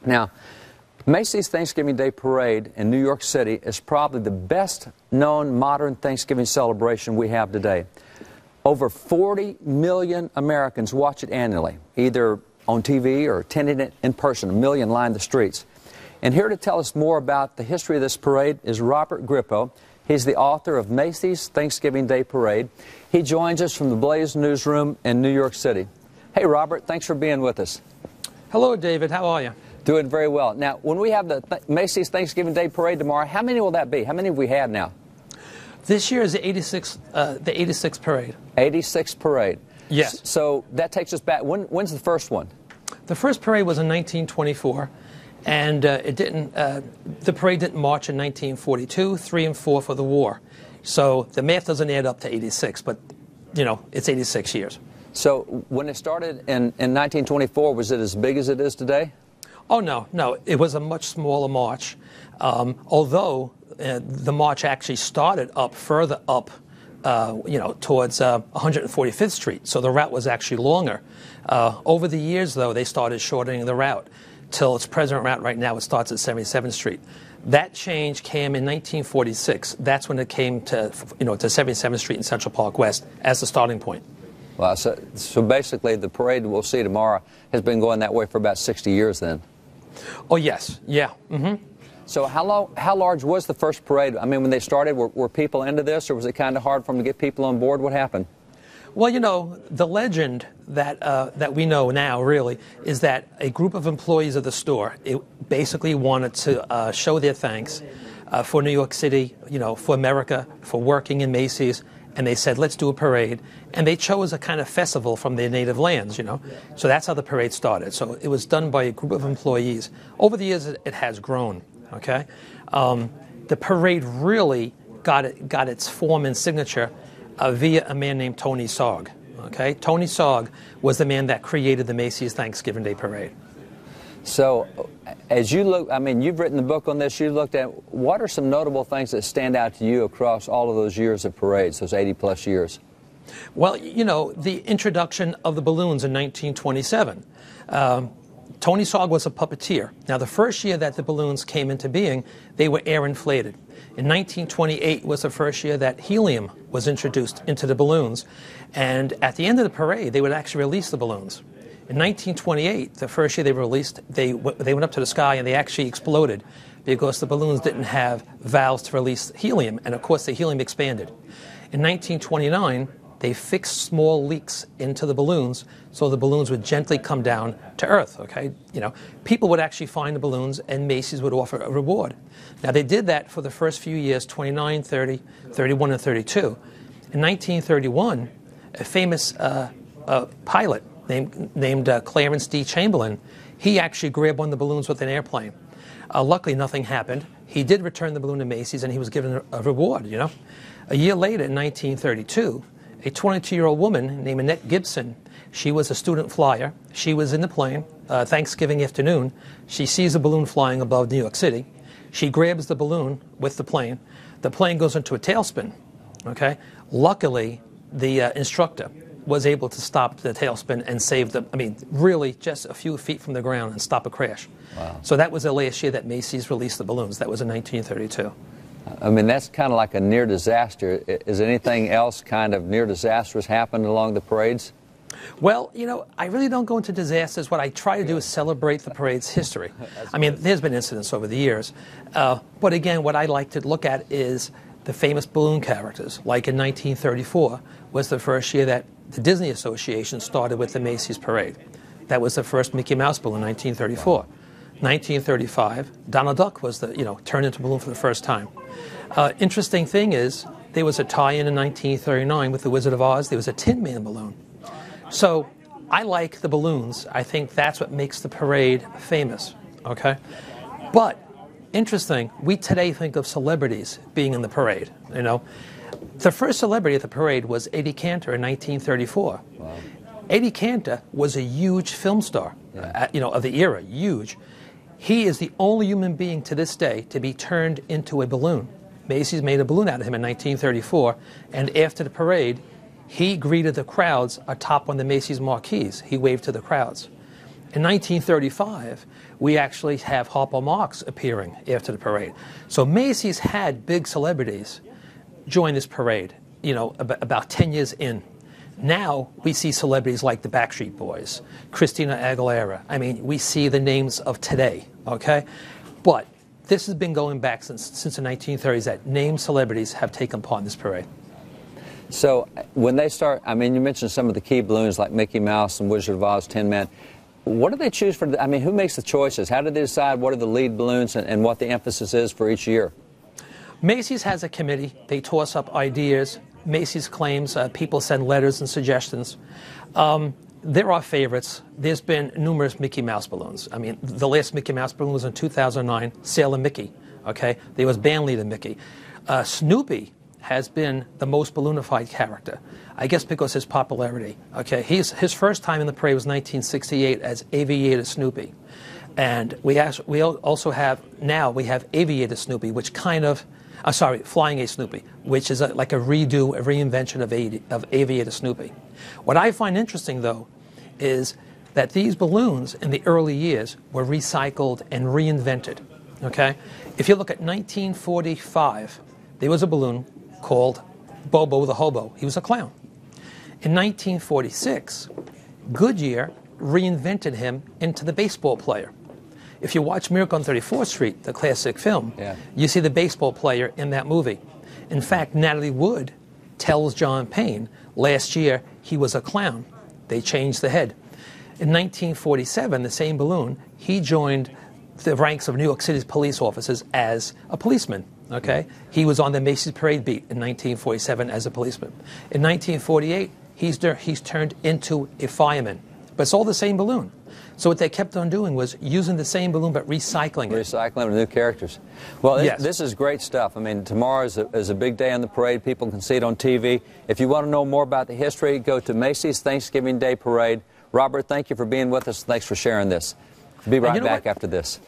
Now, Macy's Thanksgiving Day Parade in New York City is probably the best known modern Thanksgiving celebration we have today. Over 40 million Americans watch it annually, either on TV or attending it in person. 1 million line the streets. And here to tell us more about the history of this parade is Robert Grippo. He's the author of Macy's Thanksgiving Day Parade. He joins us from the Blaze newsroom in New York City. Hey, Robert, thanks for being with us. Hello, David. How are you? Doing very well. Now, when we have the Macy's Thanksgiving Day Parade tomorrow, how many will that be? How many have we had now? This year is the 86th parade. 86th parade. Yes. So that takes us back. When's the first one? The first parade was in 1924, and the parade didn't march in 1942, 3 and 4 for the war. So the math doesn't add up to 86, but, you know, it's 86 years. So when it started in 1924, was it as big as it is today? Oh, no. It was a much smaller march, although the march actually started further up, towards 145th Street. So the route was actually longer. Over the years, though, they started shortening the route till its present route right now. It starts at 77th Street. That change came in 1946. That's when it came to 77th Street and Central Park West as the starting point. Wow. So basically, the parade we'll see tomorrow has been going that way for about 60 years then. Oh, yes. Yeah. Mm-hmm. So how large was the first parade? I mean, when they started, were people into this, or was it kind of hard for them to get people on board? What happened? Well, you know, the legend that we know now, really, is that a group of employees of the store basically wanted to show their thanks for New York City, for America, for working in Macy's, and they said, let's do a parade. And they chose a kind of festival from their native lands, So that's how the parade started. So it was done by a group of employees. Over the years, it has grown, okay? The parade really got its form and signature via a man named Tony Sogg, okay? Tony Sogg was the man that created the Macy's Thanksgiving Day Parade. So as you look, I mean, you've written the book on this, you looked at, what are some notable things that stand out to you across all of those years of parades, those 80-plus years? Well, the introduction of the balloons in 1927. Tony Sogg was a puppeteer. Now, the first year that the balloons came into being, they were air inflated. In 1928 was the first year that helium was introduced into the balloons. And at the end of the parade, they would actually release the balloons. In 1928, the first year they were released, they went up to the sky and they actually exploded because the balloons didn't have valves to release helium, and of course the helium expanded. In 1929, they fixed small leaks into the balloons so the balloons would gently come down to Earth, okay? People would actually find the balloons and Macy's would offer a reward. Now, they did that for the first few years, 29, 30, 31, and 32. In 1931, a famous pilot named Clarence D. Chamberlain, he actually grabbed one of the balloons with an airplane. Luckily, nothing happened. He did return the balloon to Macy's, and he was given a reward, A year later, in 1932, a 22-year-old woman named Annette Gibson, she was a student flyer. She was in the plane, Thanksgiving afternoon. She sees a balloon flying above New York City. She grabs the balloon with the plane. The plane goes into a tailspin, okay? Luckily, the instructor was able to stop the tailspin and save really just a few feet from the ground and stop a crash. Wow. So that was the last year that Macy's released the balloons. That was in 1932. I mean, that's kind of like a near disaster. Is anything else kind of near disastrous happened along the parades? Well, I really don't go into disasters. What I try to do is celebrate the parade's history. I mean, there's been incidents over the years. But again, what I like to look at is the famous balloon characters. Like in 1934 was the first year that the Disney Association started with the Macy's Parade. That was the first Mickey Mouse balloon in 1934. 1935, Donald Duck was turned into a balloon for the first time. Interesting thing is, there was a tie-in in 1939 with The Wizard of Oz. There was a Tin Man balloon. So I like the balloons. I think that's what makes the parade famous, okay? But, interesting, we today think of celebrities being in the parade, The first celebrity at the parade was Eddie Cantor in 1934. Wow. Eddie Cantor was a huge film star, of the era, huge. He is the only human being to this day to be turned into a balloon. Macy's made a balloon out of him in 1934, and after the parade, he greeted the crowds atop one of the Macy's marquees. He waved to the crowds. In 1935, we actually have Harpo Marx appearing after the parade. So Macy's had big celebrities join this parade, you know, about 10 years in. Now we see celebrities like the Backstreet Boys, Christina Aguilera. I mean, we see the names of today, okay? But this has been going back since the 1930s that named celebrities have taken part in this parade. So when they start, I mean, you mentioned some of the key balloons like Mickey Mouse and Wizard of Oz, Tin Man. What do they choose for, I mean, who makes the choices? How do they decide what are the lead balloons and what the emphasis is for each year? Macy's has a committee. They toss up ideas. Macy's claims people send letters and suggestions. There are favorites. There's been numerous Mickey Mouse balloons. I mean, the last Mickey Mouse balloon was in 2009, Sailor Mickey, okay? There was band leader Mickey. Snoopy has been the most balloonified character, I guess because of his popularity, okay? His first time in the parade was 1968 as Aviator Snoopy. And we also have, now we have Aviator Snoopy, which kind of, Flying A Snoopy, which is like a redo, a reinvention of Aviator Snoopy. What I find interesting, though, is that these balloons in the early years were recycled and reinvented, okay? If you look at 1945, there was a balloon called Bobo the Hobo. He was a clown. In 1946, Goodyear reinvented him into the baseball player. If you watch Miracle on 34th Street, the classic film, you see the baseball player in that movie. In fact, Natalie Wood tells John Payne, last year he was a clown. They changed the head. In 1947, the same balloon, he joined the ranks of New York City's police officers as a policeman. Okay? He was on the Macy's parade beat in 1947 as a policeman. In 1948, he's turned into a fireman. But it's all the same balloon. So what they kept on doing was using the same balloon but recycling it. Recycling with new characters. Well, this is great stuff. I mean, tomorrow is a big day on the parade. People can see it on TV. If you want to know more about the history, go to Macy's Thanksgiving Day Parade. Robert, thank you for being with us. Thanks for sharing this. Be right back after this.